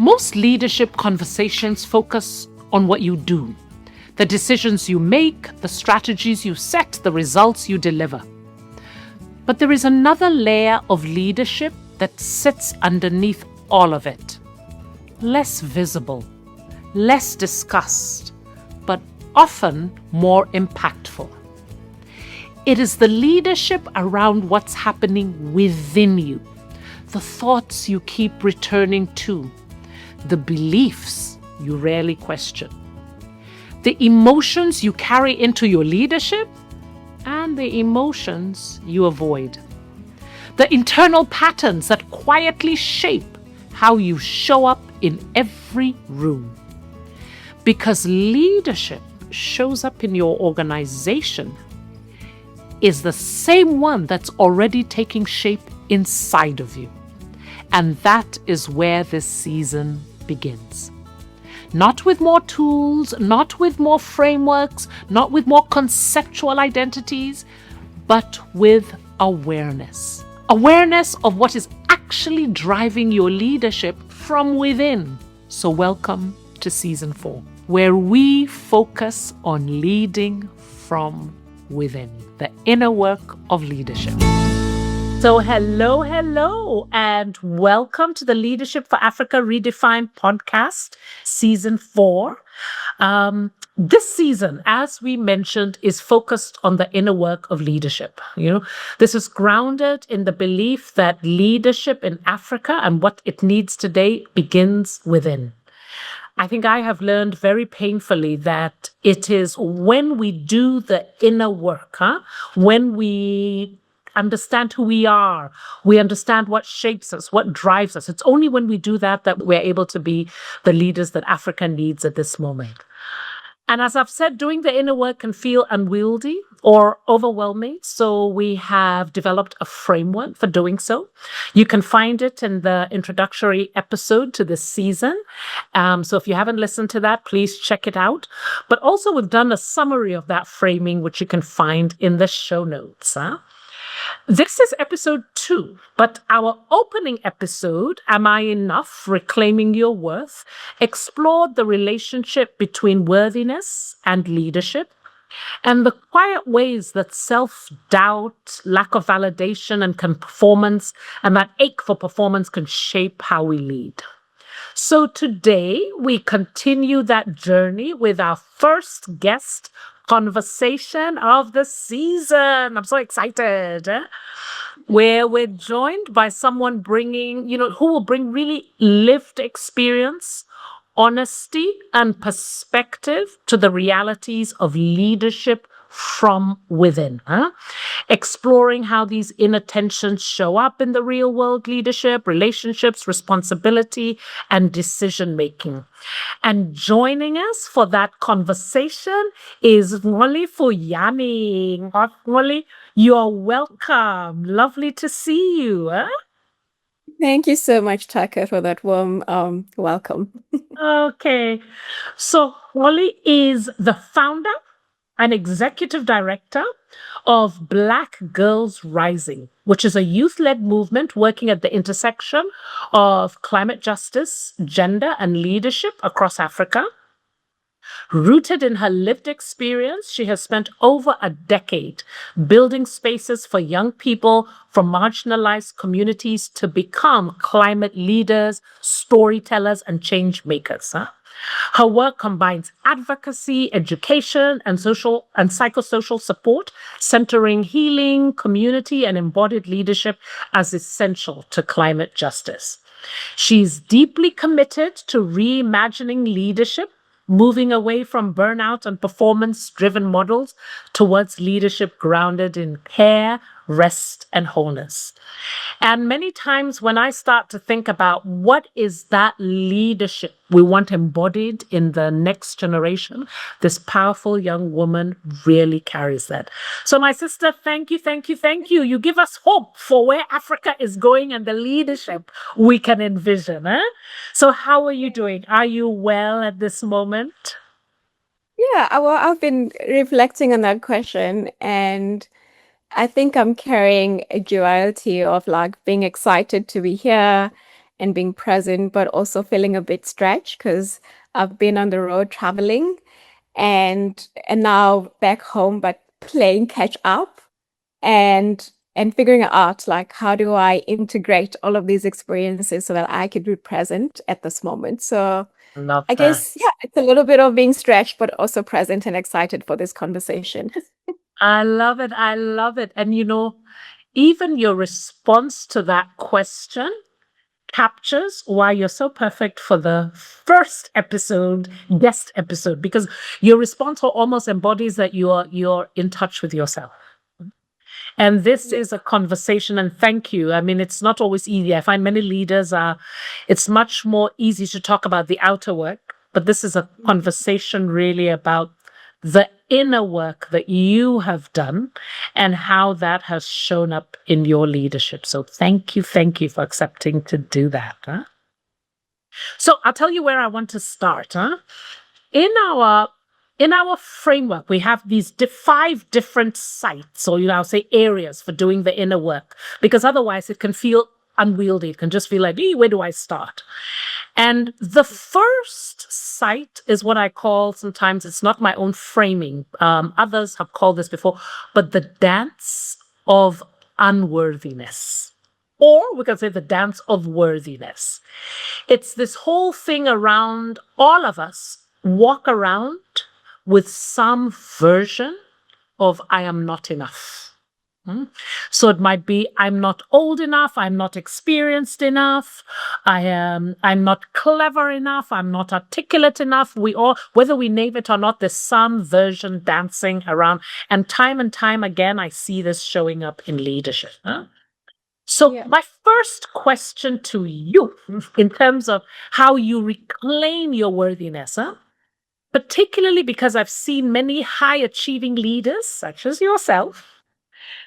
Most leadership conversations focus on what you do, the decisions you make, the strategies you set, the results you deliver. But there is another layer of leadership that sits underneath all of it. Less visible, less discussed, but often more impactful. It is the leadership around what's happening within you, the thoughts you keep returning to, the beliefs you rarely question, the emotions you carry into your leadership, and the emotions you avoid, the internal patterns that quietly shape how you show up in every room. Because leadership shows up in your organization is the same one that's already taking shape inside of you. And that is where this season begins. Not with more tools, not with more frameworks, not with more conceptual identities, but with awareness. Awareness of what is actually driving your leadership from within. So welcome to Season 4, where we focus on leading from within, the inner work of leadership. So hello, and welcome to the Leadership for Africa Redefined podcast, Season 4. This season, as we mentioned, is focused on the inner work of leadership. This is grounded in the belief that leadership in Africa and what it needs today begins within. I think I have learned very painfully that it is when we do the inner work, when we understand who we are, we understand what shapes us, what drives us. It's only when we do that that we're able to be the leaders that Africa needs at this moment. And as I've said, doing the inner work can feel unwieldy or overwhelming. So we have developed a framework for doing so. You can find it in the introductory episode to this season. So if you haven't listened to that, please check it out. But also we've done a summary of that framing, which you can find in the show notes. This is episode 2, but our opening episode, Am I Enough? Reclaiming Your Worth, explored the relationship between worthiness and leadership and the quiet ways that self-doubt, lack of validation and performance, and that ache for performance can shape how we lead. So today we continue that journey with our first guest conversation of the season. I'm so excited. Where we're joined by someone who will bring really lived experience, honesty, and perspective to the realities of leadership from within, exploring how these inner tensions show up in the real world leadership, relationships, responsibility, and decision making. And joining us for that conversation is Xoli Fuyani. Xoli, you are welcome. Lovely to see you. Thank you so much, Taaka, for that warm welcome. Okay. So Xoli is the founder and executive director of Black Girls Rising, which is a youth-led movement working at the intersection of climate justice, gender, and leadership across Africa. Rooted in her lived experience, she has spent over a decade building spaces for young people from marginalized communities to become climate leaders, storytellers, and change makers. Her work combines advocacy, education, and social and psychosocial support, centering healing, community, and embodied leadership as essential to climate justice. She's deeply committed to reimagining leadership, moving away from burnout and performance-driven models towards leadership grounded in care, rest, and wholeness. And many times when I start to think about what is that leadership we want embodied in the next generation, this powerful young woman really carries that. So my sister, thank you. You give us hope for where Africa is going and the leadership we can envision. So how are you doing? Are you well at this moment? Yeah, well, I've been reflecting on that question, and I think I'm carrying a duality of like being excited to be here and being present, but also feeling a bit stretched because I've been on the road traveling and now back home, but playing catch up and figuring out like how do I integrate all of these experiences so that I could be present at this moment. So Love I that. guess, yeah, it's a little bit of being stretched, but also present and excited for this conversation. I love it. I love it. And even your response to that question captures why you're so perfect for the first episode, guest episode, because your response almost embodies that you're in touch with yourself. And this is a conversation, and thank you. I mean, it's not always easy. I find many leaders it's much more easy to talk about the outer work, but this is a conversation really about the inner work that you have done and how that has shown up in your leadership. So thank you for accepting to do that. So I'll tell you where I want to start. In our framework, we have these 5 different sites, or I'll say areas for doing the inner work, because otherwise it can feel unwieldy. It can just feel like, where do I start? And the first site is what I call, sometimes it's not my own framing. Others have called this before, but the dance of unworthiness. Or we can say the dance of worthiness. It's this whole thing around all of us walk around with some version of I am not enough. So it might be I'm not old enough, I'm not experienced enough, I'm not clever enough, I'm not articulate enough. We all, whether we name it or not, there's some version dancing around. And time again, I see this showing up in leadership. So my first question to you, in terms of how you reclaim your worthiness, particularly because I've seen many high achieving leaders, such as yourself,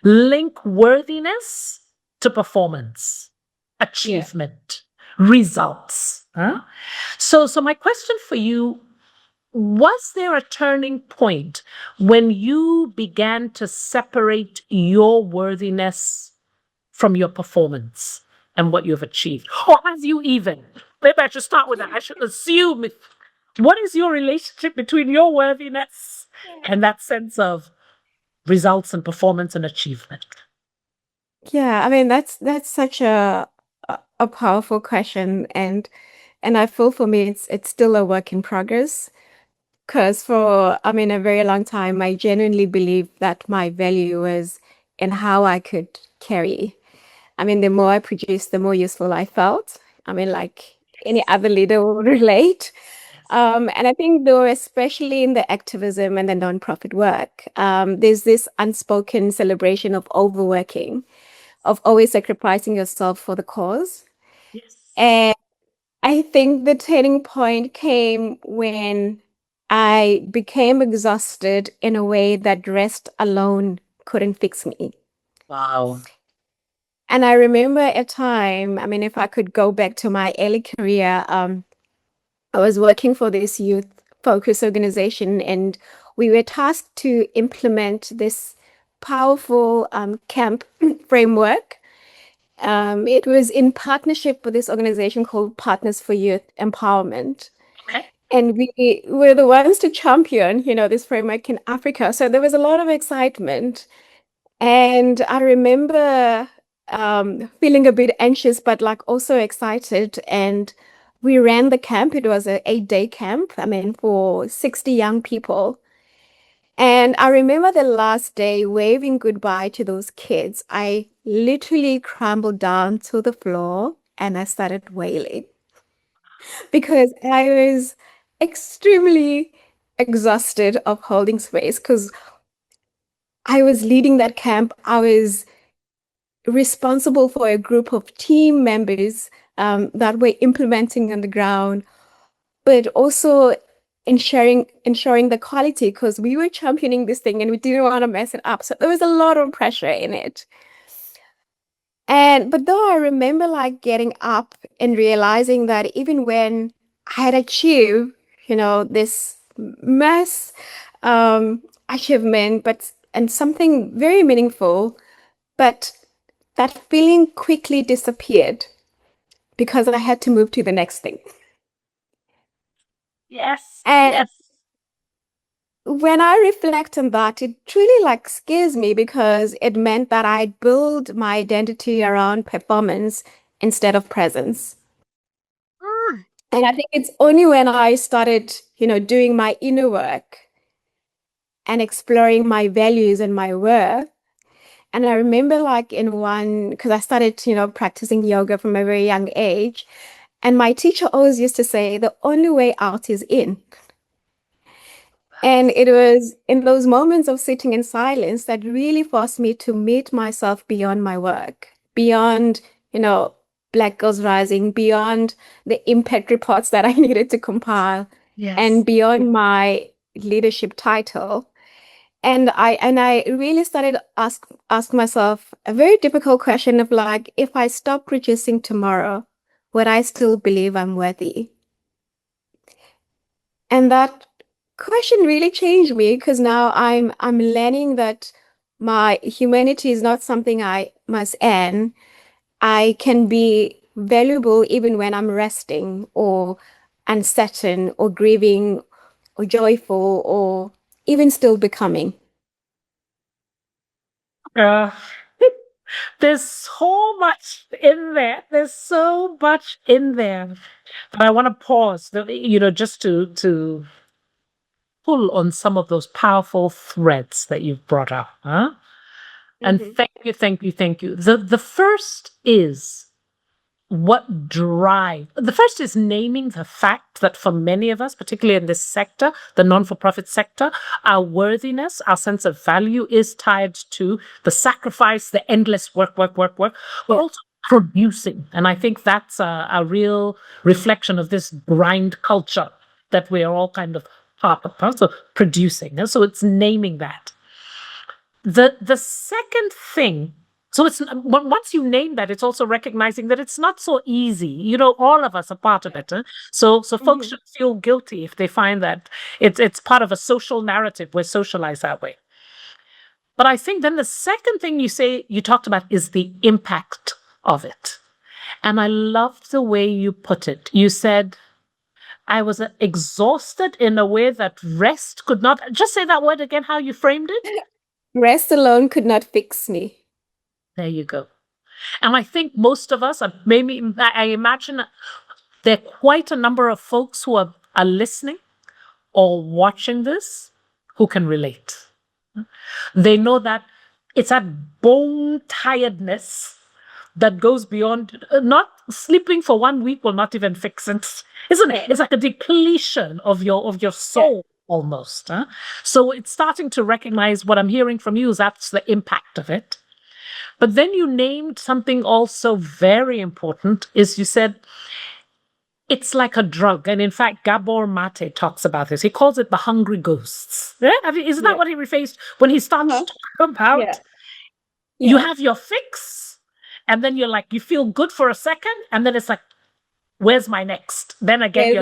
link worthiness to performance, achievement, results. So my question for you, was there a turning point when you began to separate your worthiness from your performance and what you've achieved? Or have you even? Maybe I should start with that. I should assume. What is your relationship between your worthiness and that sense of results and performance and achievement? Yeah, I mean that's such a powerful question, and I feel for me it's still a work in progress. Because for a very long time, I genuinely believed that my value was in how I could carry. The more I produced, the more useful I felt. Like any other leader will relate. And I think though, especially in the activism and the nonprofit work, there's this unspoken celebration of overworking, of always sacrificing yourself for the cause. Yes. And I think the turning point came when I became exhausted in a way that rest alone couldn't fix me. Wow. And I remember a time, if I could go back to my early career, I was working for this youth focus organization, and we were tasked to implement this powerful camp framework. It was in partnership with this organization called Partners for Youth Empowerment. Okay. And we were the ones to champion, this framework in Africa. So there was a lot of excitement. And I remember feeling a bit anxious, but like also excited. And we ran the camp. It was an 8-day camp, for 60 young people. And I remember the last day waving goodbye to those kids. I literally crumbled down to the floor and I started wailing because I was extremely exhausted of holding space because I was leading that camp. I was responsible for a group of team members that were implementing on the ground, but also ensuring the quality because we were championing this thing and we didn't want to mess it up. So there was a lot of pressure in it. But though I remember like getting up and realizing that even when I had achieved, this mass achievement, and something very meaningful, but that feeling quickly disappeared because I had to move to the next thing. Yes. And Yes. when I reflect on that, it truly like scares me because it meant that I'd build my identity around performance instead of presence. Mm. And I think it's only when I started, doing my inner work and exploring my values and my worth. And I remember like in one, because I started, practicing yoga from a very young age. And my teacher always used to say, the only way out is in. And it was in those moments of sitting in silence that really forced me to meet myself beyond my work, beyond, Black Girls Rising, beyond the impact reports that I needed to compile, Yes. and beyond my leadership title. And I really started ask myself a very difficult question of like, if I stop producing tomorrow, would I still believe I'm worthy? And that question really changed me because now I'm learning that my humanity is not something I must earn. I can be valuable even when I'm resting or uncertain or grieving or joyful or even still becoming. Uh, there's so much in there. There's so much in there. But I want to pause, just to pull on some of those powerful threads that you've brought up, huh? And Mhm. thank you, thank you, thank you. The first is the first is naming the fact that for many of us, particularly in this sector, the non-for-profit sector, our worthiness, our sense of value is tied to the sacrifice, the endless work, but also producing. And I think that's a real reflection of this grind culture that we're all kind of part of, huh? So producing. And so it's naming that. The second thing, so it's once you name that, it's also recognizing that it's not so easy. All of us are part of it. Huh? So folks should feel guilty if they find that it's part of a social narrative. We're socialized that way. But I think then the second thing you talked about is the impact of it. And I loved the way you put it. You said, I was exhausted in a way that rest could not. Just say that word again, how you framed it. Rest alone could not fix me. There you go. And I think most of us, maybe I imagine there are quite a number of folks who are listening or watching this who can relate. They know that it's that bone tiredness that goes beyond not sleeping for 1 week will not even fix it, isn't it? It's like a depletion of your soul almost. Huh? So it's starting to recognize what I'm hearing from you is that's the impact of it. But then you named something also very important, is you said it's like a drug. And in fact, Gabor Mate talks about this. He calls it the hungry ghosts. Yeah? Isn't that what he refers when he starts talking about? You have your fix, and then you're like, you feel good for a second, and then it's like, where's my next? Then again,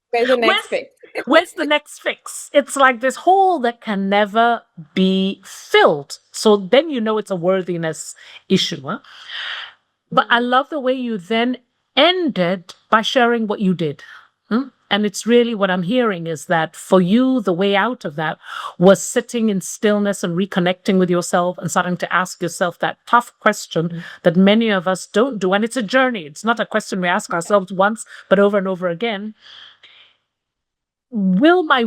Where's the next fix? Where's the next fix? It's like this hole that can never be filled. So then it's a worthiness issue. Huh? But I love the way you then ended by sharing what you did. And it's really what I'm hearing is that for you, the way out of that was sitting in stillness and reconnecting with yourself and starting to ask yourself that tough question that many of us don't do. And it's a journey. It's not a question we ask ourselves once, but over and over again. Will I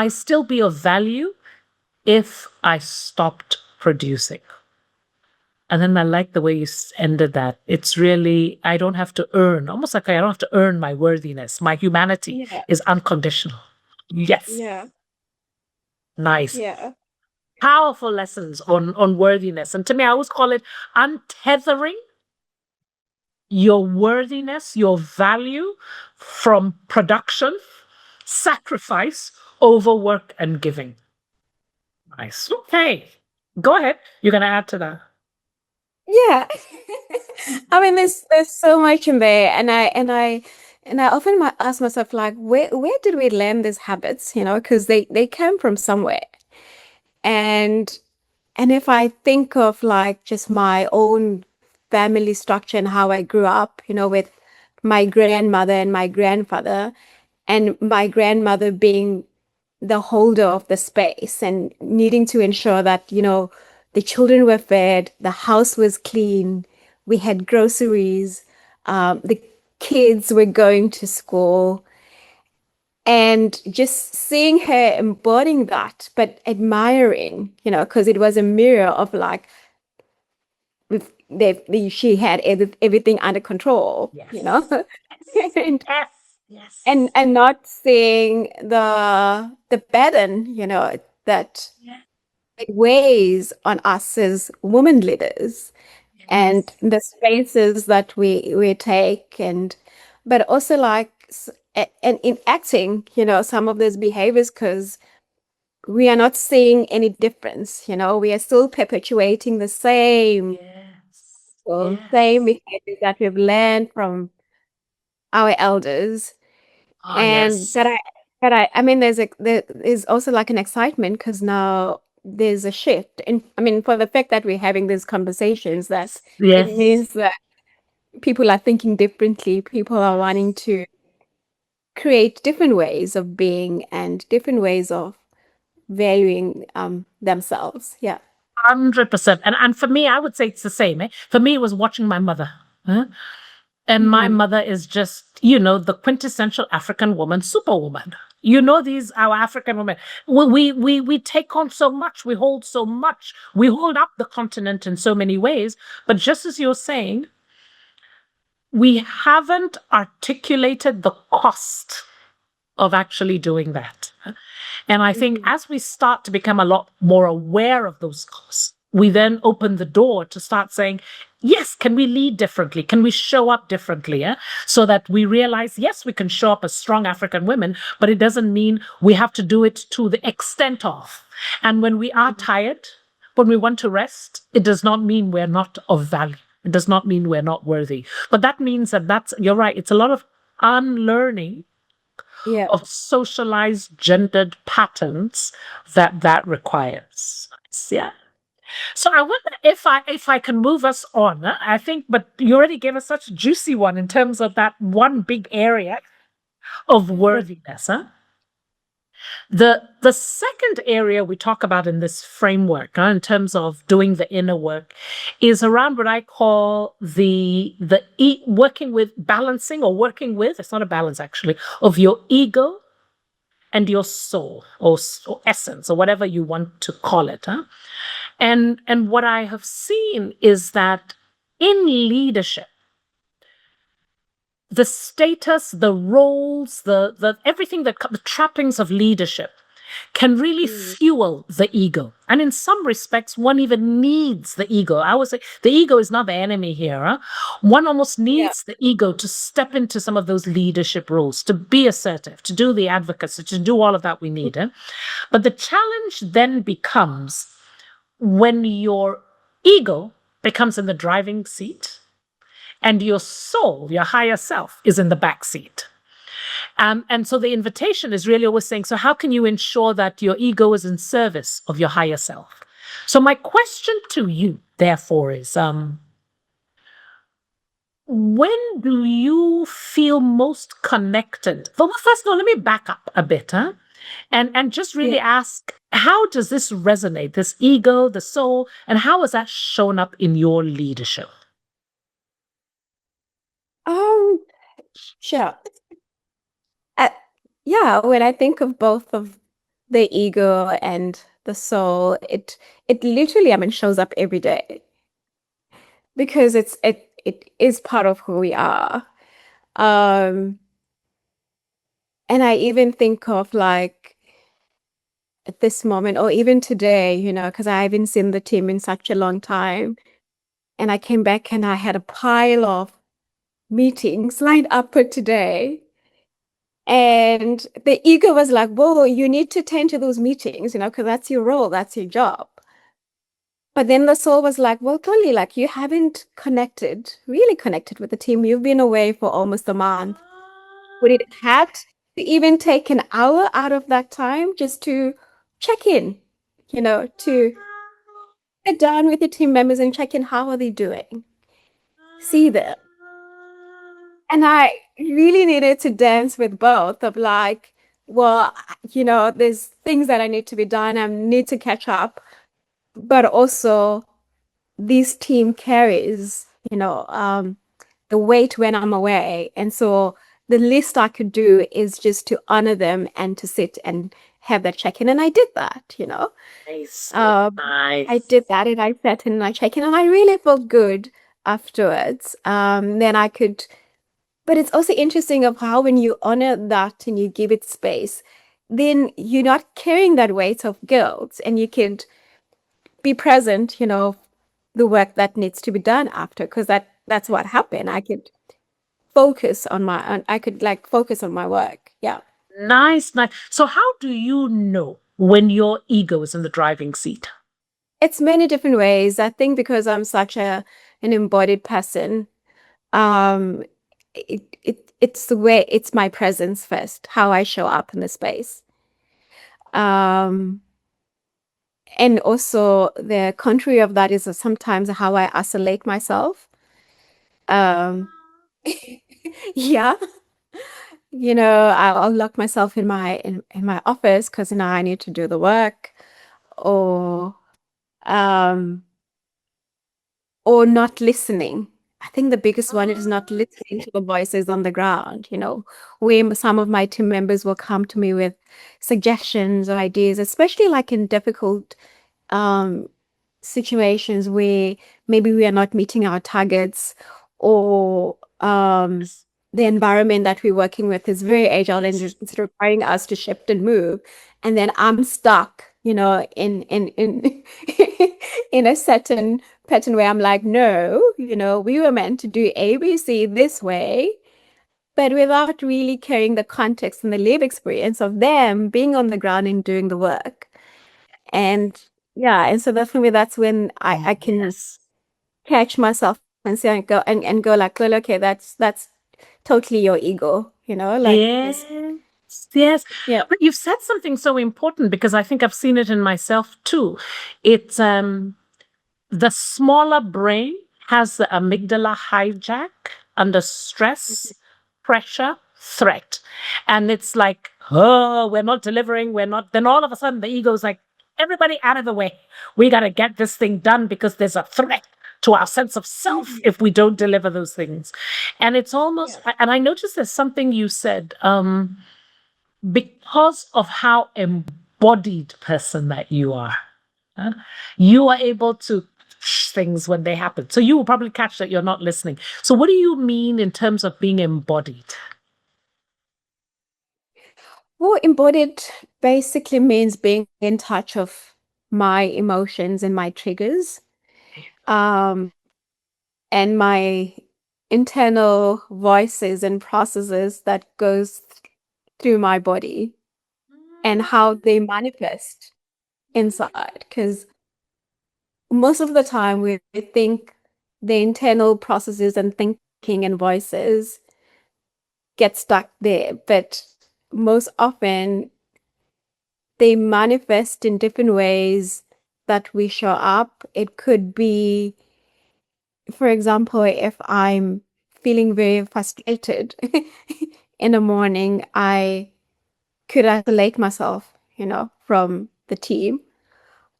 still be of value if I stopped producing? And then I like the way you ended that. It's really, I don't have to earn, almost like I don't have to earn my worthiness. My humanity is unconditional. Yes. Yeah. Nice. Yeah. Powerful lessons on worthiness. And to me, I always call it untethering your worthiness, your value from production, sacrifice, overwork, and giving. Nice. Okay. Go ahead. You're going to add to that. Yeah. I mean, there's so much in there, and I often ask myself like, where did we learn these habits? Because they came from somewhere, and if I think of like just my own family structure and how I grew up, with my grandmother and my grandfather, and my grandmother being the holder of the space and needing to ensure that, the children were fed, the house was clean, we had groceries, the kids were going to school, and just seeing her embodying that, but admiring, because it was a mirror of like, she had everything under control, Yes. and Yes. Yes. and not seeing the burden, that Yeah. it weighs on us as women leaders, and Yes. the spaces that we take, and but also like and in acting, some of those behaviors, because we are not seeing any difference, we are still perpetuating the same Yes. same Yes. behaviors that we've learned from our elders. Ah, And yes. but I mean, there is also like an excitement because now there's a shift. And I mean, for the fact that we're having these conversations, that it Yes. means that people are thinking differently. People are wanting to create different ways of being and different ways of valuing themselves. Yeah. 100%. And for me, I would say it's the same. For me, it was watching my mother. Huh? And my Mhm. mother is just, the quintessential African woman, superwoman. Our African women. We take on so much. We hold so much. We hold up the continent in so many ways. But just as you're saying, we haven't articulated the cost of actually doing that. And I think Mhm. as we start to become a lot more aware of those costs, we then open the door to start saying, yes, can we lead differently? Can we show up differently? Yeah? So that we realize, yes, we can show up as strong African women, but it doesn't mean we have to do it to the extent of. And when we are tired, when we want to rest, it does not mean we're not of value. It does not mean we're not worthy. But that means you're right, it's a lot of unlearning Yeah. of socialized gendered patterns that requires. Yeah. So I wonder if I can move us on. I think, but you already gave us such a juicy one in terms of that one big area of worthiness. Huh? The second area we talk about in this framework, in terms of doing the inner work, is around what I call working with balancing, or working with, it's not a balance actually, of your ego and your soul, or essence, or whatever you want to call it. Huh? And what I have seen is that in leadership, the status, the roles, the everything the trappings of leadership can really Mm. fuel the ego. And in some respects, one even needs the ego. I would say the ego is not the enemy here. Huh? One almost Yeah. needs the ego to step into some of those leadership roles, to be assertive, to do the advocacy, to do all of that we need. Huh? But the challenge then becomes when your ego becomes in the driving seat and your soul, your higher self, is in the back seat. And so the invitation is really always saying, so how can you ensure that your ego is in service of your higher self? So my question to you, therefore, is when do you feel most connected? Well, first, no, let me back up a bit, huh? And just Yeah. really ask, how does this resonate, this ego, the soul, and how has that shown up in your leadership? Um, sure. Uh, yeah, when I think of both of the ego and the soul, it literally, I mean, shows up every day because it is part of who we are. Um, and I even think of like at this moment or even today, because I haven't seen the team in such a long time. And I came back and I had a pile of meetings lined up for today. And the ego was like, whoa, you need to attend to those meetings, because that's your role, that's your job. But then the soul was like, well, Toli, like you haven't really connected with the team. You've been away for almost a month. Would it have to even take an hour out of that time just to check in, to sit down with your team members and check in, how are they doing? see them. And I really needed to dance with both of like, well, there's things that I need to be done. I need to catch up, but also this team carries, the weight when I'm away. And so the least I could do is just to honor them and to sit and have that check-in. And I did that, Nice. I Nice. did that and I sat in and I checked in and I really felt good afterwards. Then I could, but it's also interesting of how when you honor that and you give it space, then you're not carrying that weight of guilt and you could be present, the work that needs to be done after, because that's what happened. I could I could like focus on my work. Yeah. Nice, nice. So how do you know when your ego is in the driving seat? It's many different ways. I think because I'm such an embodied person, um, it's my presence first, how I show up in the space. Um, and also the contrary of that is sometimes how I isolate myself. Um, yeah. I'll lock myself in my office because I need to do the work, or um or not listening. I think the biggest one is not listening to the voices on the ground, where some of my team members will come to me with suggestions or ideas, especially like in difficult um situations where maybe we are not meeting our targets, or the environment that we're working with is very agile and it's requiring us to shift and move. And then I'm stuck, in in a certain pattern where I'm like, no, we were meant to do ABC this way, but without really carrying the context and the lived experience of them being on the ground and doing the work. And yeah, and so definitely that's when I can Yes. catch myself and say and go like, well, okay, that's totally your ego, like Yes. Yes. yeah. But you've said something so important because I think I've seen it in myself too. It's the smaller brain has the amygdala hijack under stress, pressure, threat. And it's like, oh, we're not delivering, we're not. Then all of a sudden the ego's like, everybody out of the way. We got to get this thing done because there's a threat to our sense of self if we don't deliver those things. And it's almost, and I noticed there's something you said, because of how embodied person that you are, you are able to things when they happen. So you will probably catch that you're not listening. So what do you mean in terms of being embodied? Well, embodied basically means being in touch of my emotions and my triggers, um, and my internal voices and processes that goes through my body and how they manifest inside. Because most of the time we think the internal processes and thinking and voices get stuck there, but most often they manifest in different ways that we show up. It could be, for example, if I'm feeling very frustrated in the morning, I could isolate myself, from the team.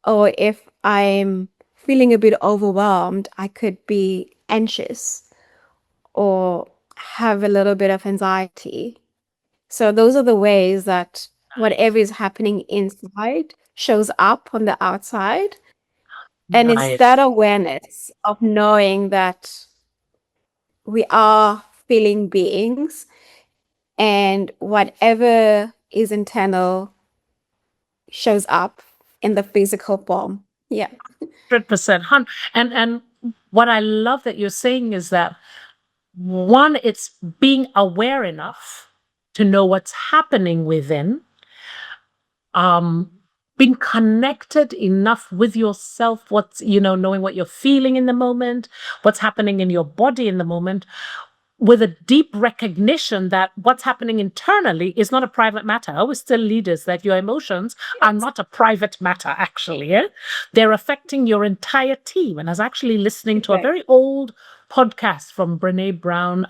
Or if I'm feeling a bit overwhelmed, I could be anxious or have a little bit of anxiety. So those are the ways that whatever is happening inside shows up on the outside. And it's that Nice. awareness of knowing that we are feeling beings and whatever is internal shows up in the physical form. Yeah. 100%. And what I love that you're saying is that one, it's being aware enough to know what's happening within, um, being connected enough with yourself, knowing what you're feeling in the moment, what's happening in your body in the moment, with a deep recognition that what's happening internally is not a private matter. I always tell leaders that your emotions are not a private matter, actually. Yeah? They're affecting your entire team. And I was actually listening to a very old podcast from Brene Brown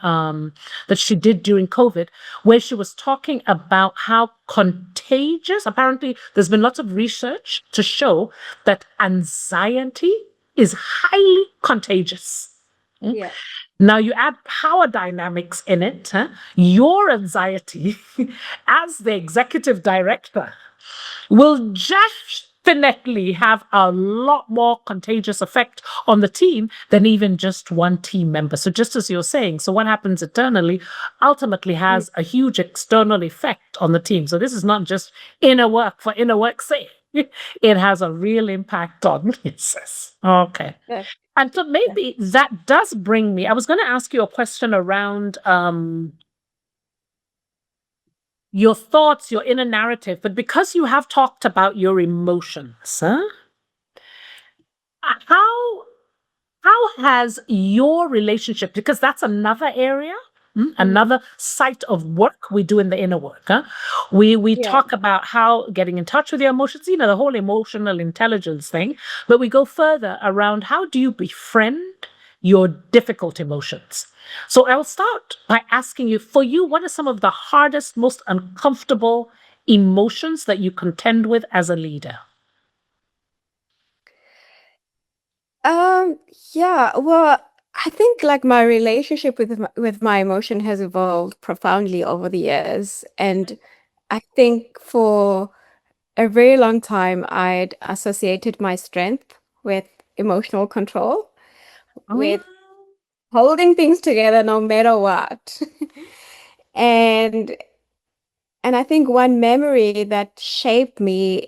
that she did during COVID, where she was talking about how contagious, apparently there's been lots of research to show that anxiety is highly contagious. Yeah. Now you add power dynamics in it. Your anxiety as the executive director will definitely have a lot more contagious effect on the team than even just one team member. So just as you're saying, so what happens internally ultimately has a huge external effect on the team. So this is not just inner work for inner work's sake. It has a real impact on business. Okay. Yeah. And so maybe that does bring me, I was going to ask you a question around your thoughts, your inner narrative, but because you have talked about your emotions, how has your relationship, because that's another area, another site of work we do in the inner work. We talk about how getting in touch with your emotions, the whole emotional intelligence thing, but we go further around how do you befriend your difficult emotions. So I'll start by asking you, for you, what are some of the hardest, most uncomfortable emotions that you contend with as a leader? Yeah, well, I think like my relationship with my emotion has evolved profoundly over the years. And I think for a very long time, I'd associated my strength with emotional control, with holding things together no matter what. And I think one memory that shaped me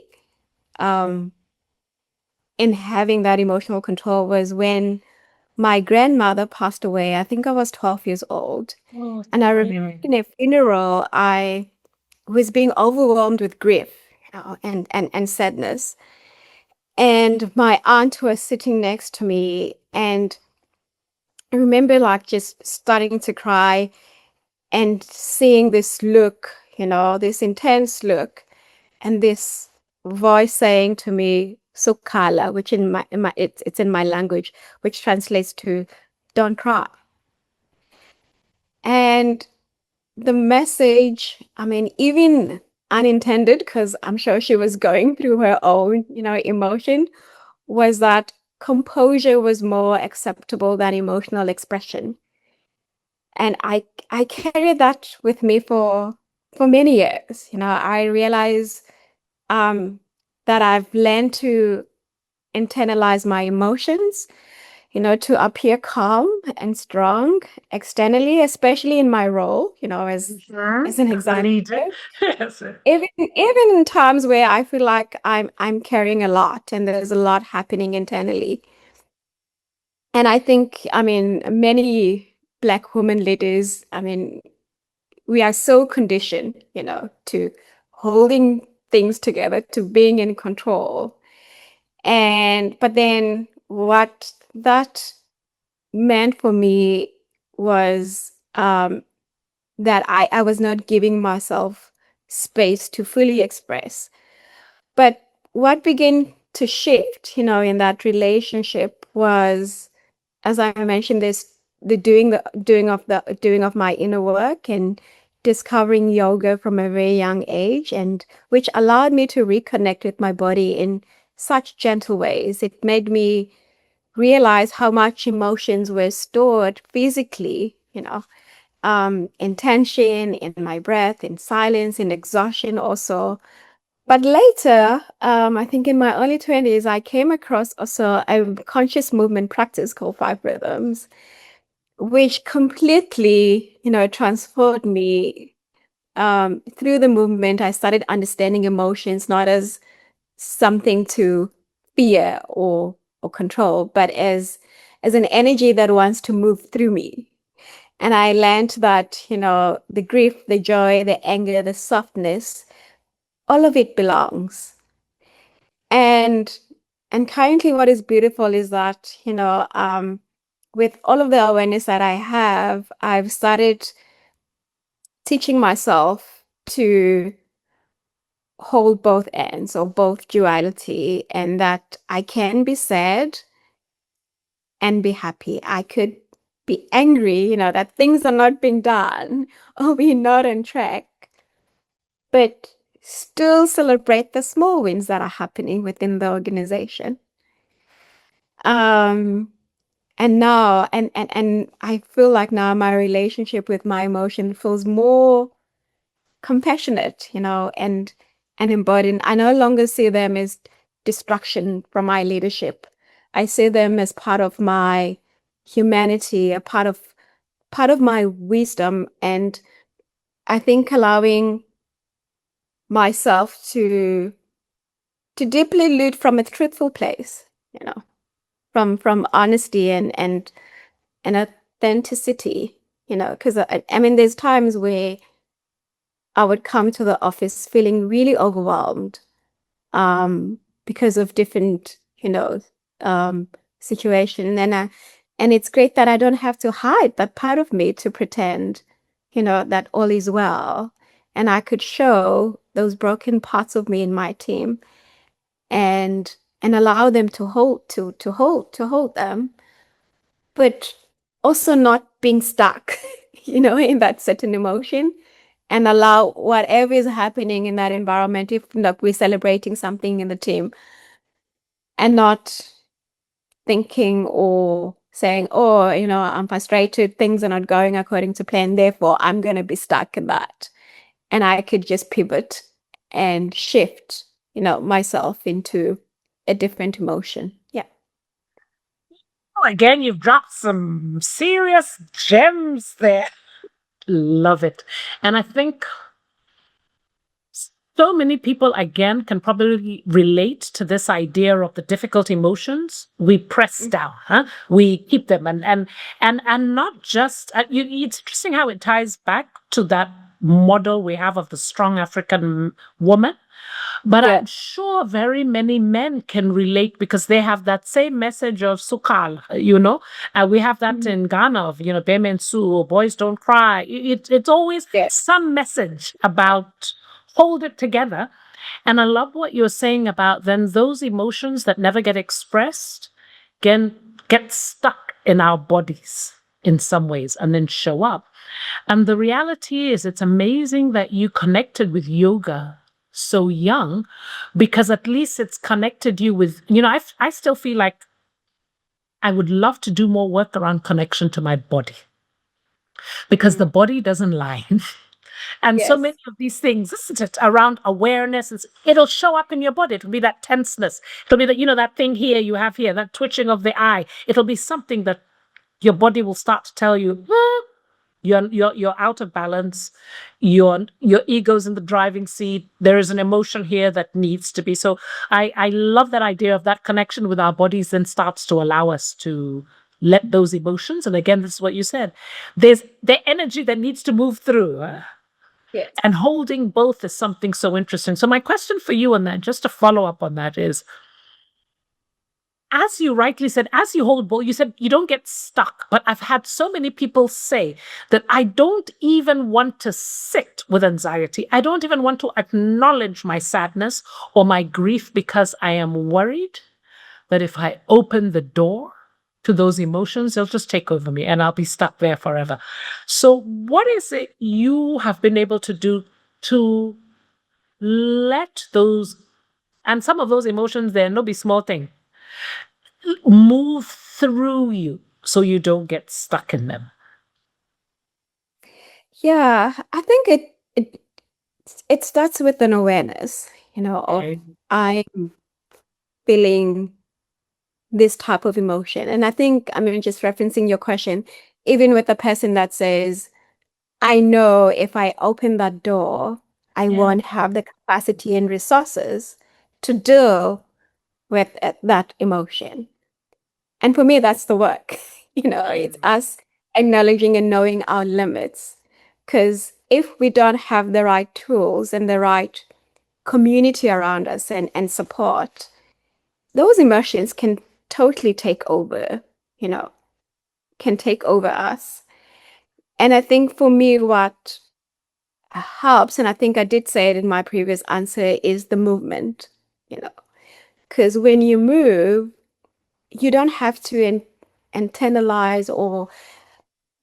in having that emotional control was when my grandmother passed away. I think I was 12 years old. And I remember in a funeral, I was being overwhelmed with grief, and sadness. And my aunt was sitting next to me, and I remember like just starting to cry and seeing this look, this intense look, and this voice saying to me, "Sukhala," which it's in my language, which translates to "don't cry." And the message, I mean, even unintended, because I'm sure she was going through her own, emotion, was that composure was more acceptable than emotional expression. And I carried that with me for many years. I realize that I've learned to internalize my emotions, to appear calm and strong externally, especially in my role, as an executive. Yes. Even in times where I feel like I'm carrying a lot and there's a lot happening internally. And I think, I mean, many Black women leaders, I mean, we are so conditioned, to holding things together, to being in control. But then what that meant for me was that I was not giving myself space to fully express. But what began to shift, in that relationship was, as I mentioned, this the doing of my inner work and discovering yoga from a very young age, and which allowed me to reconnect with my body in such gentle ways. It made me realize how much emotions were stored physically, in tension, in my breath, in silence, in exhaustion also. But later, I think in my early 20s, I came across also a conscious movement practice called Five Rhythms, which completely, transformed me. Through the movement, I started understanding emotions not as something to fear or control, but as an energy that wants to move through me. And I learned that, the grief, the joy, the anger, the softness, all of it belongs. And currently what is beautiful is that, with all of the awareness that I have, I've started teaching myself to hold both ends or both duality, and that I can be sad and be happy. I could be angry, that things are not being done or we're not on track, but still celebrate the small wins that are happening within the organization. And now, and I feel like now my relationship with my emotion feels more compassionate, and embodied. I no longer see them as distraction from my leadership. I see them as part of my humanity, a part of my wisdom, and I think allowing myself to deeply lead from a truthful place, from honesty and authenticity, because I mean, there's times where I would come to the office feeling really overwhelmed, because of different, situation. And it's great that I don't have to hide that part of me to pretend, that all is well. And I could show those broken parts of me in my team and allow them to hold them, but also not being stuck, in that certain emotion, and allow whatever is happening in that environment, if like we're celebrating something in the team, and not thinking or saying, oh, I'm frustrated, things are not going according to plan, therefore I'm going to be stuck in that. And I could just pivot and shift, myself into a different emotion. Yeah. Oh, again, you've dropped some serious gems there. Love it. And I think so many people, again, can probably relate to this idea of the difficult emotions. We press down, huh? We keep them, and not just. It's interesting how it ties back to that model we have of the strong African woman. But Yeah. I'm sure very many men can relate because they have that same message of sukal, we have that in Ghana of, bemensu, or boys don't cry. It's always some message about hold it together. And I love what you're saying about then those emotions that never get expressed get stuck in our bodies in some ways and then show up. And the reality is, it's amazing that you connected with yoga so young, because at least it's connected you with, I still feel like I would love to do more work around connection to my body, because the body doesn't lie. And so many of these things, isn't it, around awareness, it'll show up in your body. It'll be that tenseness. It'll be that, that thing here you have here, that twitching of the eye. It'll be something that your body will start to tell you, you're out of balance. Your ego's in the driving seat. There is an emotion here that needs to be. So I love that idea of that connection with our bodies then starts to allow us to let those emotions. And again, this is what you said. There's the energy that needs to move through. Yes. And holding both is something so interesting. So my question for you on that, just to follow up on that, is, as you rightly said, as you hold both, you said you don't get stuck. But I've had so many people say that I don't even want to sit with anxiety. I don't even want to acknowledge my sadness or my grief, because I am worried that if I open the door to those emotions, they'll just take over me and I'll be stuck there forever. So what is it you have been able to do to let those, and some of those emotions, they're no be small thing, move through you so you don't get stuck in them? Yeah, I think it starts with an awareness, of I'm feeling this type of emotion. And I think, I mean, just referencing your question, even with a person that says, I know if I open that door, I won't have the capacity and resources to deal with that emotion. And for me, that's the work. It's us acknowledging and knowing our limits. Because if we don't have the right tools and the right community around us and support, those emotions can totally take over, you know. can take over us. And I think for me, what helps, and I think I did say it in my previous answer, is the movement, you know, because when you move, you don't have to internalize, or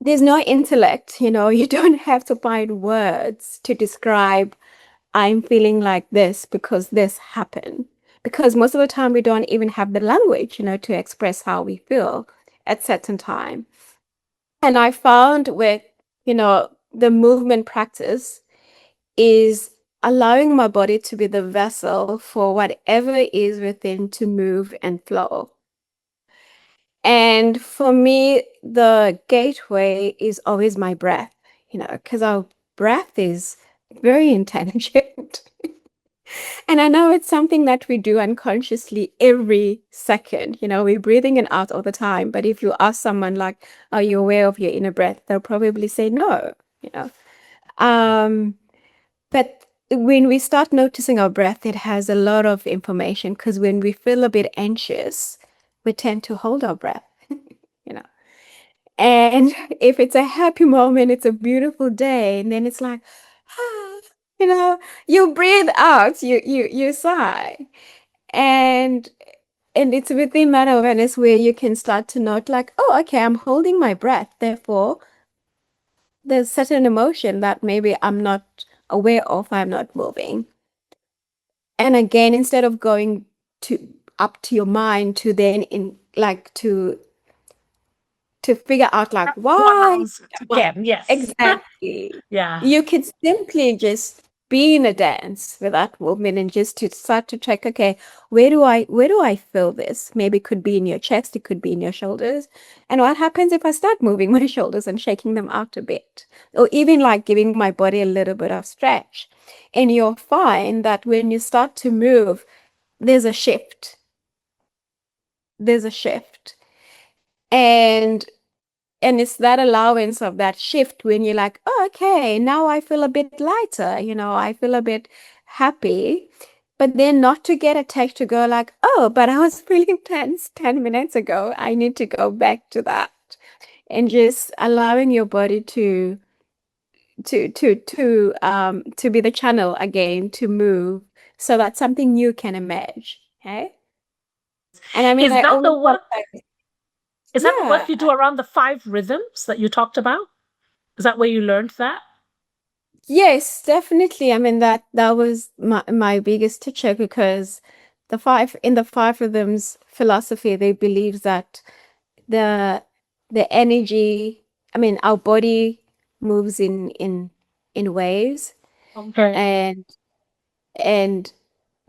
there's no intellect, you don't have to find words to describe, I'm feeling like this because this happened. Because most of the time we don't even have the language, to express how we feel at certain time. And I found with, the movement practice is allowing my body to be the vessel for whatever is within to move and flow. And for me, the gateway is always my breath, because our breath is very intelligent. And I know it's something that we do unconsciously every second. We're breathing in out all the time. But if you ask someone like, are you aware of your inner breath? They'll probably say no, But when we start noticing our breath, it has a lot of information, because when we feel a bit anxious, we tend to hold our breath, you know. And if it's a happy moment, it's a beautiful day, and then it's like, ah, you breathe out, you sigh. And it's within that awareness where you can start to note like, oh, okay, I'm holding my breath. Therefore, there's certain emotion that maybe I'm not aware of, I'm not moving. And again, instead of going up to your mind to then to figure out like why. Again, yes. Exactly. Yeah. You could simply just be in a dance with that movement and just to start to check, okay, where do I feel this? Maybe it could be in your chest, it could be in your shoulders. And what happens if I start moving my shoulders and shaking them out a bit? Or even like giving my body a little bit of stretch. And you'll find that when you start to move, there's a shift. There's a shift. And it's that allowance of that shift when you're like, oh, okay, now I feel a bit lighter, I feel a bit happy. But then not to get attached to go like, oh, but I was feeling tense 10 minutes ago. I need to go back to that. And just allowing your body to be the channel again, to move so that something new can emerge. Okay. And I mean, Is that the work? Is that the work you do around the 5 rhythms that you talked about? Is that where you learned that? Yes, definitely. I mean, that was my biggest teacher, because the 5 rhythms philosophy, they believe that the energy, I mean, our body moves in waves. Okay. And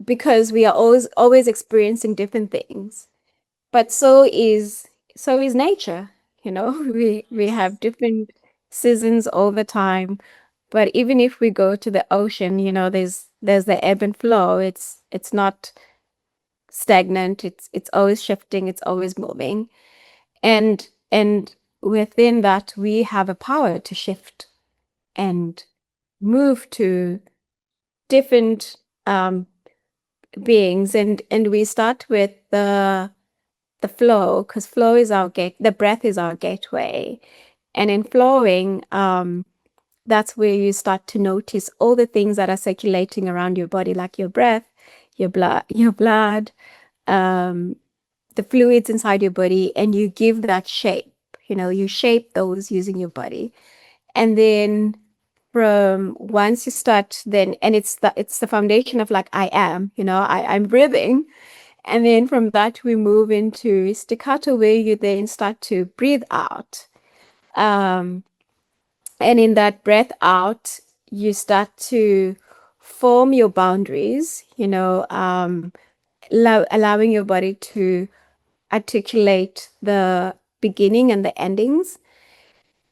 because we are always experiencing different things, but so is nature. We have different seasons all the time. But even if we go to the ocean, there's the ebb and flow. It's not stagnant. It's always shifting. It's always moving. And within that, we have a power to shift and move to different beings. And we start with the flow, because flow is our gate. The breath is our gateway. And in flowing, that's where you start to notice all the things that are circulating around your body, like your breath, your blood, the fluids inside your body, and you give that shape. You shape those using your body. And then from once you start, then, and it's the foundation of like, I am, I'm breathing. And then from that, we move into staccato, where you then start to breathe out. And in that breath out, you start to form your boundaries, allowing your body to articulate the beginning and the endings.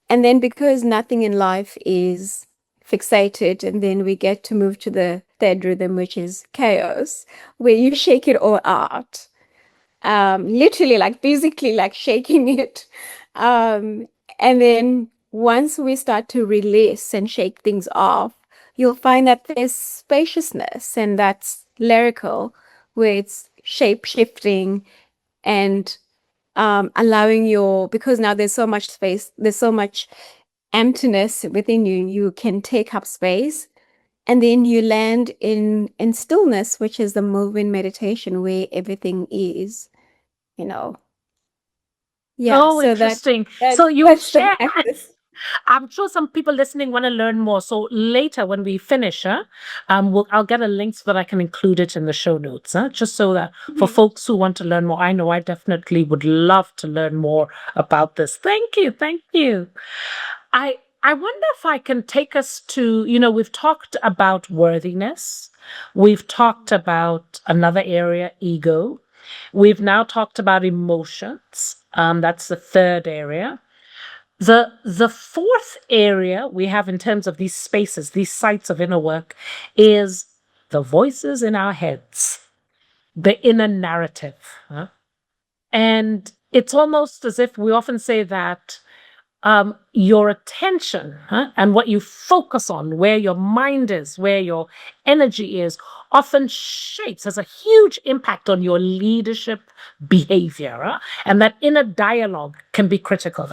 And then, because nothing in life is fixated, and then we get to move to the third rhythm, which is chaos, where you shake it all out. Literally, like physically, like shaking it. And then once we start to release and shake things off, you'll find that there's spaciousness, and that's lyrical, where it's shape shifting and allowing because now there's so much space, there's so much emptiness within you, you can take up space. And then you land in stillness, which is the movement meditation where everything is, you know. Yeah, Oh, so interesting. So you've that's the shared. practice. I'm sure some people listening want to learn more. So later, when we finish, I'll get a link so that I can include it in the show notes, just so that for Mhm. folks who want to learn more, I know I definitely would love to learn more about this. Thank you, thank you. I wonder if I can take us to, we've talked about worthiness, we've talked about another area, ego. We've now talked about emotions. That's the third area. The fourth area we have in terms of these spaces, these sites of inner work, is the voices in our heads, the inner narrative. And it's almost as if we often say that your attention and what you focus on, where your mind is, where your energy is, often has a huge impact on your leadership behavior. And that inner dialogue can be critical.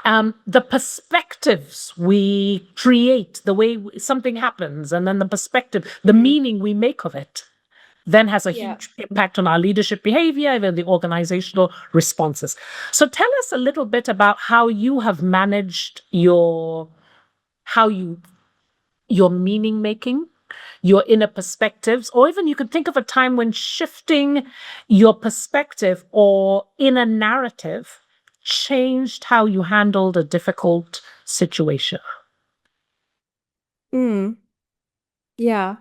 The perspectives we create, the way something happens, and then the perspective, the meaning we make of it, then has a huge impact on our leadership behavior, even the organizational responses. So tell us a little bit about how you have managed your meaning making, your inner perspectives, or even you could think of a time when shifting your perspective or inner narrative changed how you handled a difficult situation. Mm, yeah.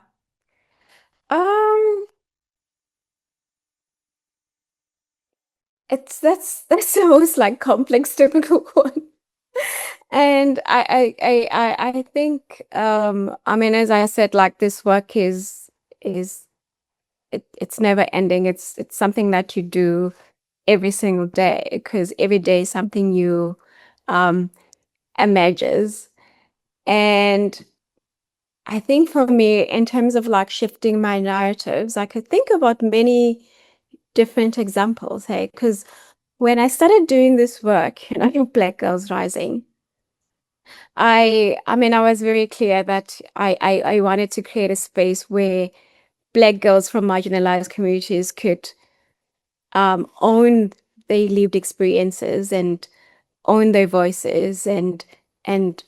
Um, that's the most like complex, difficult one. And I think I mean, as I said, like this work is it's never ending. It's something that you do every single day because every day something new um emerges. And I think for me, in terms of like shifting my narratives, I could think about many different examples, hey, because when I started doing this work, Black Girls Rising, I mean, I was very clear that I wanted to create a space where Black girls from marginalized communities could own their lived experiences and own their voices and and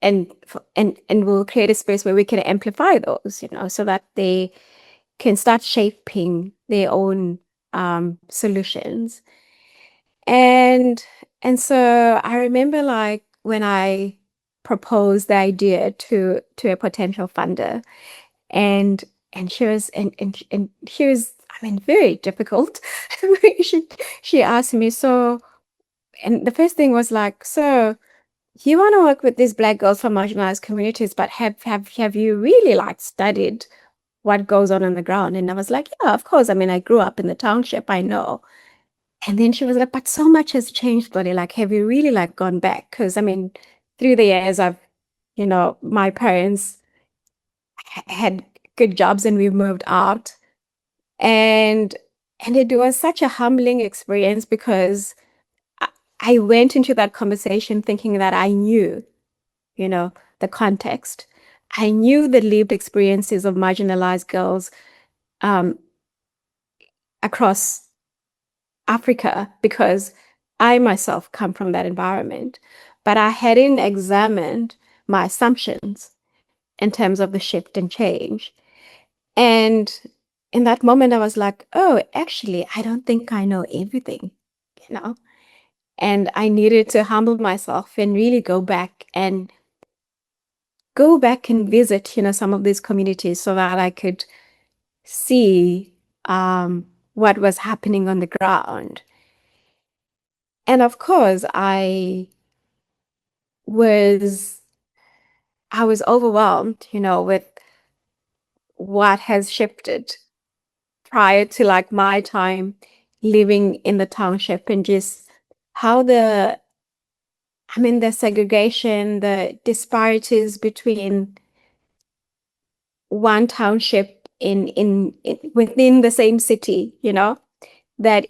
we'll create a space where we can amplify those, so that they can start shaping their own solutions. And and so I remember like when I proposed the idea to a potential funder, and and she was, I mean, very difficult. she she asked me, so, and the first thing was like, so you want to work with these Black girls from marginalized communities, but have you really like studied what goes on the ground? And I was like, yeah, of course. I mean, I grew up in the township, I know. And then she was like, but so much has changed, buddy. Like, have you really like gone back? Because I mean, through the years, my parents had good jobs and we moved out. And it was such a humbling experience because I, I went into that conversation thinking that I knew, you know, the context. I knew the lived experiences of marginalized girls um, across Africa because I myself come from that environment. But I hadn't examined my assumptions in terms of the shift and change. And in that moment, I was like, oh, actually, I don't think I know everything, you know? And I needed to humble myself and really go back and visit, some of these communities so that I could see what was happening on the ground. And of course, was I was overwhelmed, with what has shifted prior to like my time living in the township and just how the segregation, the disparities between one township in within the same city, that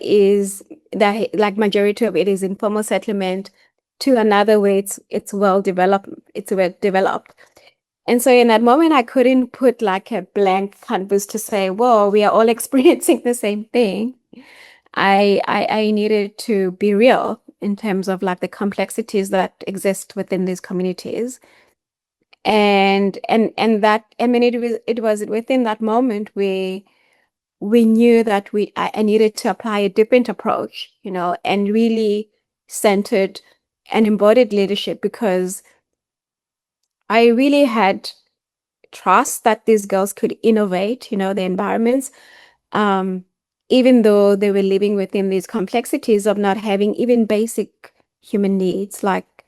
like majority of it is informal settlement to another where it's well developed. And so in that moment, I couldn't put like a blank canvas to say, whoa, we are all experiencing the same thing. I needed to be real in terms of like the complexities that exist within these communities. And that, I mean, it was within that moment where we knew that I needed to apply a different approach, and really centered and embodied leadership, because I really had trust that these girls could innovate, the environments, even though they were living within these complexities of not having even basic human needs like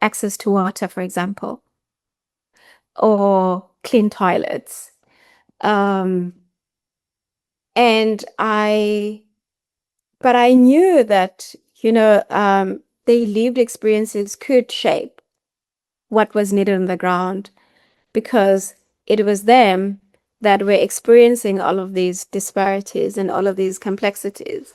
access to water, for example, or clean toilets. But I knew that, their lived experiences could shape what was needed on the ground, because it was them that were experiencing all of these disparities and all of these complexities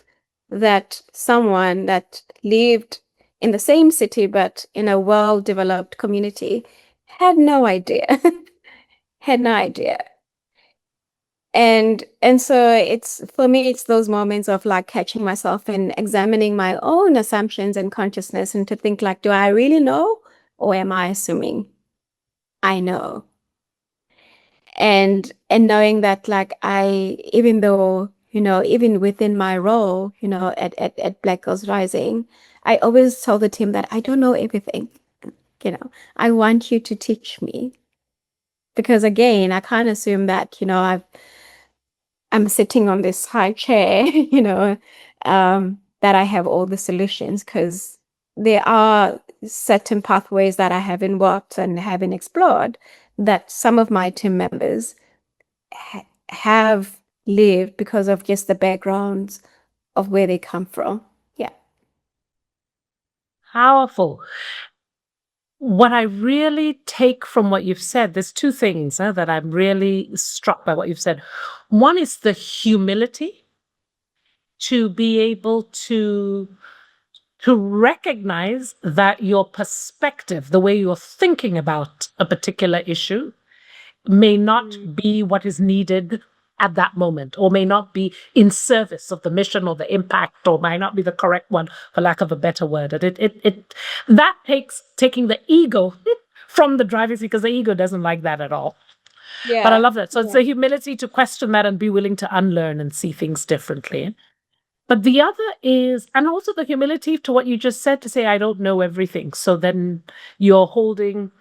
that someone that lived in the same city but in a well-developed community had no idea. Had no idea. And so it's, for me, it's those moments of like catching myself and examining my own assumptions and consciousness, and to think like, do I really know, or am I assuming I know? And knowing that like even though, even within my role, at Black Girls Rising, I always tell the team that I don't know everything. I want you to teach me, because again, I can't assume that, I'm sitting on this high chair, that I have all the solutions, because there are certain pathways that I haven't walked and haven't explored that some of my team members have lived because of just the backgrounds of where they come from. Yeah. Powerful. What I really take from what you've said, there's two things that I'm really struck by what you've said. One is the humility to be able to recognize that your perspective, the way you're thinking about a particular issue, may not be what is needed at that moment, or may not be in service of the mission or the impact, or might not be the correct one, for lack of a better word. That takes taking the ego from the driving seat, because the ego doesn't like that at all. Yeah. But I love that. So it's the humility to question that and be willing to unlearn and see things differently. But the other is, and also the humility to what you just said, to say, I don't know everything. So then you're holding,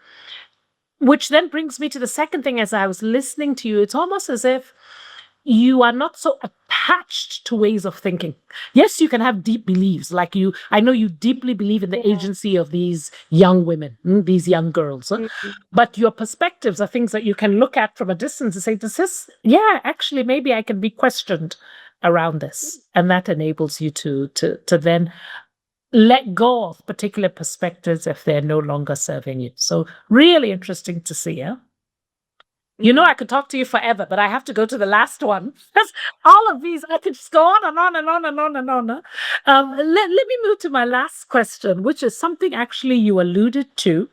which then brings me to the second thing. As I was listening to you, it's almost as if you are not so attached to ways of thinking. Yes, you can have deep beliefs, like I know you deeply believe in the agency of these young women, these young girls, but your perspectives are things that you can look at from a distance and say, actually, maybe I can be questioned around this. And that enables you to then let go of particular perspectives if they're no longer serving you. So really interesting to see, yeah? I could talk to you forever, but I have to go to the last one. All of these, I could just go on and on and on and on and on. Let me move to my last question, which is something actually you alluded to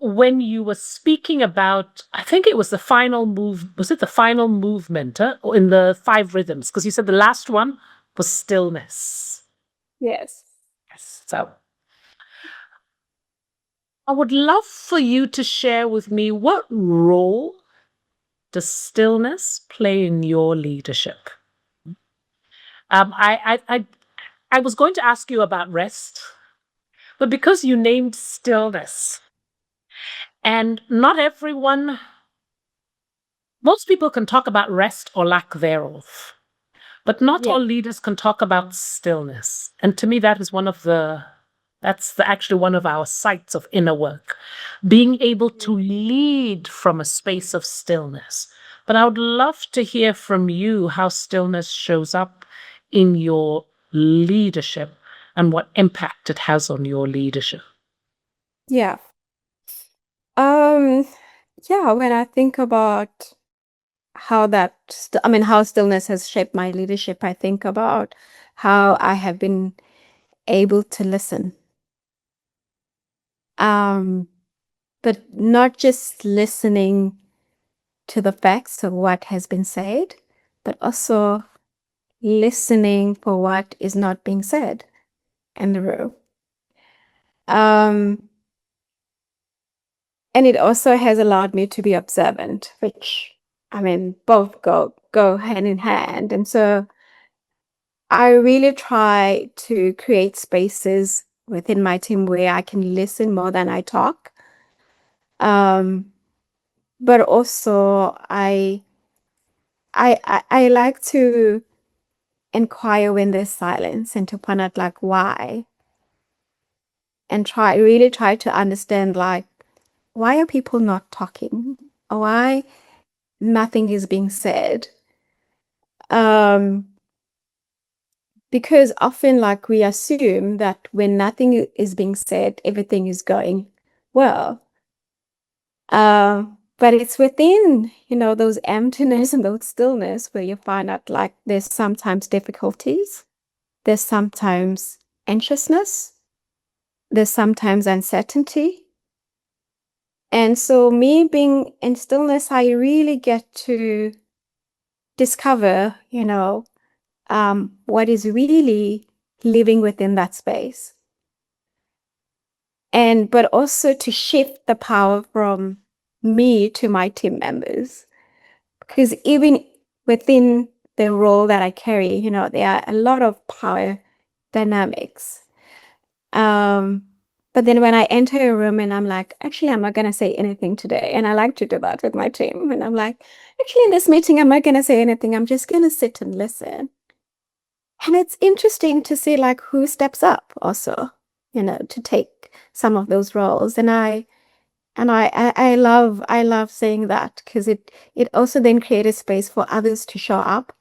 when you were speaking about, I think it was the final move. Was it the final movement or in the 5 rhythms? Because you said the last one was stillness. Yes. So I would love for you to share with me, what role does stillness play in your leadership? I was going to ask you about rest, but because you named stillness, and not everyone, most people can talk about rest or lack thereof, but not all leaders can talk about stillness. And to me, that is actually one of our sites of inner work, being able to lead from a space of stillness. But I would love to hear from you how stillness shows up in your leadership and what impact it has on your leadership. Yeah. When I think about how stillness has shaped my leadership, I think about how I have been able to listen. But not just listening to the facts of what has been said, but also listening for what is not being said in the room. And it also has allowed me to be observant, which, both go hand in hand. And so I really try to create spaces within my team where I can listen more than I talk. But also I like to inquire when there's silence and to find out like why, and really try to understand like why are people not talking, or why nothing is being said. Because often like we assume that when nothing is being said, everything is going well. But it's within, those emptiness and those stillness where you find out like there's sometimes difficulties, there's sometimes anxiousness, there's sometimes uncertainty. And so me being in stillness, I really get to discover, what is really living within that space. But also to shift the power from me to my team members. Because even within the role that I carry, there are a lot of power dynamics. But then when I enter a room and I'm like, actually, I'm not going to say anything today. And I like to do that with my team. And I'm like, actually, in this meeting, I'm not going to say anything. I'm just going to sit and listen. And it's interesting to see like who steps up also, to take some of those roles. And I love saying that, because it also then creates a space for others to show up,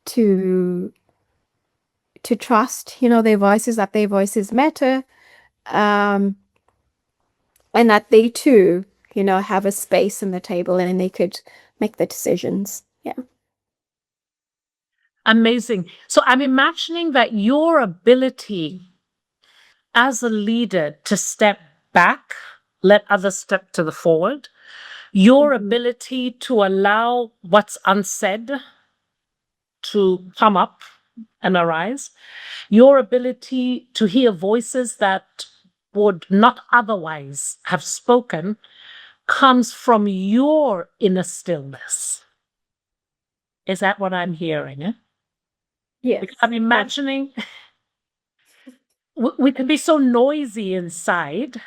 to trust, their voices, that their voices matter, and that they too, have a space in the table and they could make the decisions. Yeah. Amazing. So I'm imagining that your ability as a leader to step back, let others step to the forward, your ability to allow what's unsaid to come up and arise, your ability to hear voices that would not otherwise have spoken, comes from your inner stillness. Is that what I'm hearing? Eh? Yes. Because I'm imagining we can be so noisy inside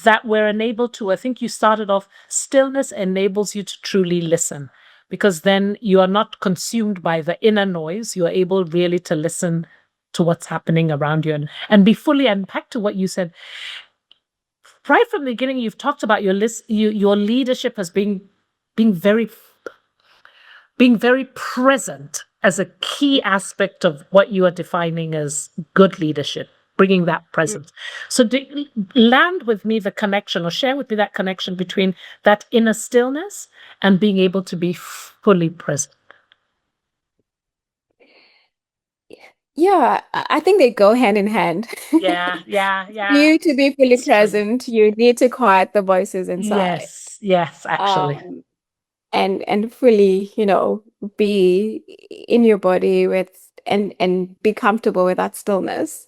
that we're unable to, I think you started off, stillness enables you to truly listen, because then you are not consumed by the inner noise. You are able really to listen to what's happening around you and be fully unpacked to what you said. Right from the beginning, you've talked about your leadership as being very present as a key aspect of what you are defining as good leadership, bringing that presence. So land with me the connection, or share with me that connection between that inner stillness and being able to be fully present. Yeah, I think they go hand in hand. Yeah. You to be fully It's true. present, you need to quiet the voices inside. Yes, actually. And fully, be in your body with and be comfortable with that stillness.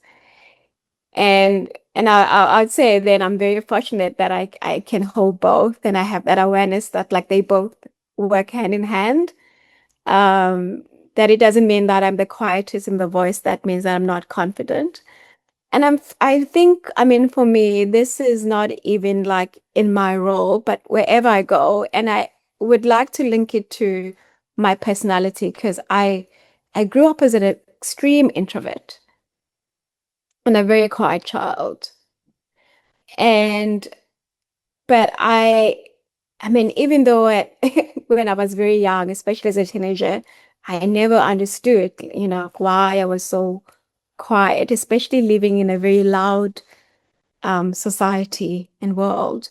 And I'd say then I'm very fortunate that I can hold both, and I have that awareness that like they both work hand in hand. That it doesn't mean that I'm the quietest in the voice. That means that I'm not confident. And I think, for me, this is not even like in my role, but wherever I go, and I would like to link it to my personality, because I grew up as an extreme introvert and a very quiet child. But even though when I was very young, especially as a teenager, I never understood, why I was so quiet, especially living in a very loud society and world.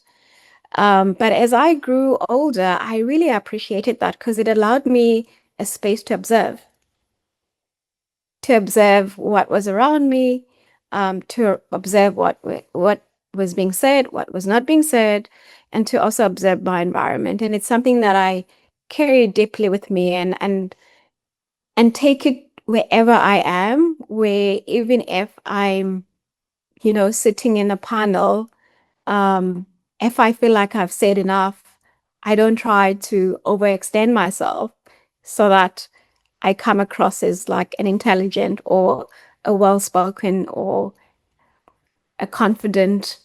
But as I grew older, I really appreciated that because it allowed me a space to observe what was around me, to observe what was being said, what was not being said, and to also observe my environment. And it's something that I carry deeply with me and take it wherever I am, where even if I'm, sitting in a panel, if I feel like I've said enough, I don't try to overextend myself so that I come across as like an intelligent or a well-spoken or a confident,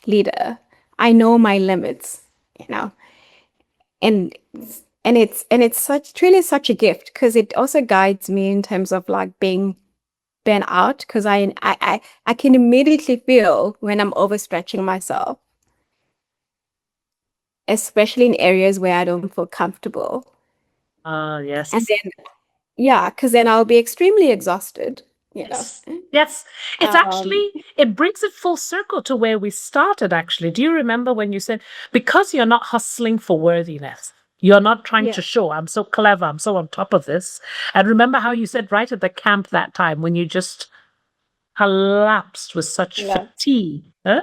leader. I know my limits, you know, and it's such truly such a gift because it also guides me in terms of like being burnt out because I can immediately feel when I'm overstretching myself, especially in areas where I don't feel comfortable. Yes. And then, yeah, because then I'll be extremely exhausted, Yes. Yes. It's Um, actually, it brings it full circle to where we started, actually. Do you remember when you said, because you're not hustling for worthiness, you're not trying to yeah, show, I'm so clever, I'm so on top of this. And remember how you said right at the camp that time when you just collapsed with such yeah. fatigue. Huh?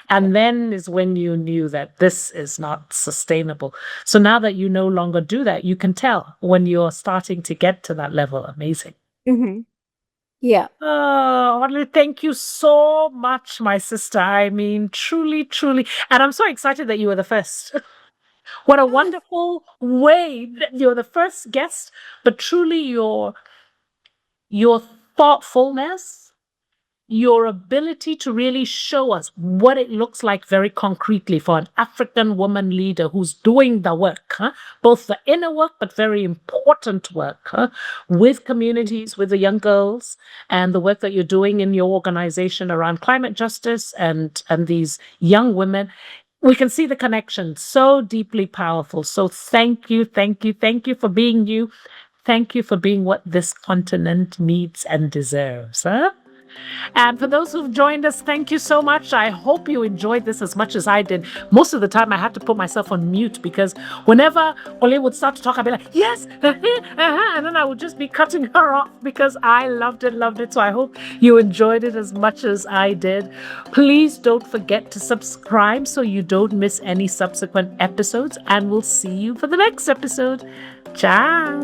And then is when you knew that this is not sustainable. So now that you no longer do that, you can tell when you're starting to get to that level. Amazing. hmm Yeah. Oh, Audley, thank you so much, my sister. I mean, truly, truly. And I'm so excited that you were the first. What a wonderful way that you're the first guest, but truly your thoughtfulness, your ability to really show us what it looks like very concretely for an African woman leader who's doing the work, huh? Both the inner work, but very important work, huh? With communities, with the young girls, and the work that you're doing in your organization around climate justice and these young women. We can see the connection so deeply powerful. So thank you, thank you, thank you for being you. Thank you for being what this continent needs and deserves. Huh? And for those who've joined us, thank you so much. I hope you enjoyed this as much as I did. Most of the time, I had to put myself on mute because whenever Ole would start to talk, I'd be like, yes, and then I would just be cutting her off because I loved it, loved it. So I hope you enjoyed it as much as I did. Please don't forget to subscribe so you don't miss any subsequent episodes, and we'll see you for the next episode. Ciao.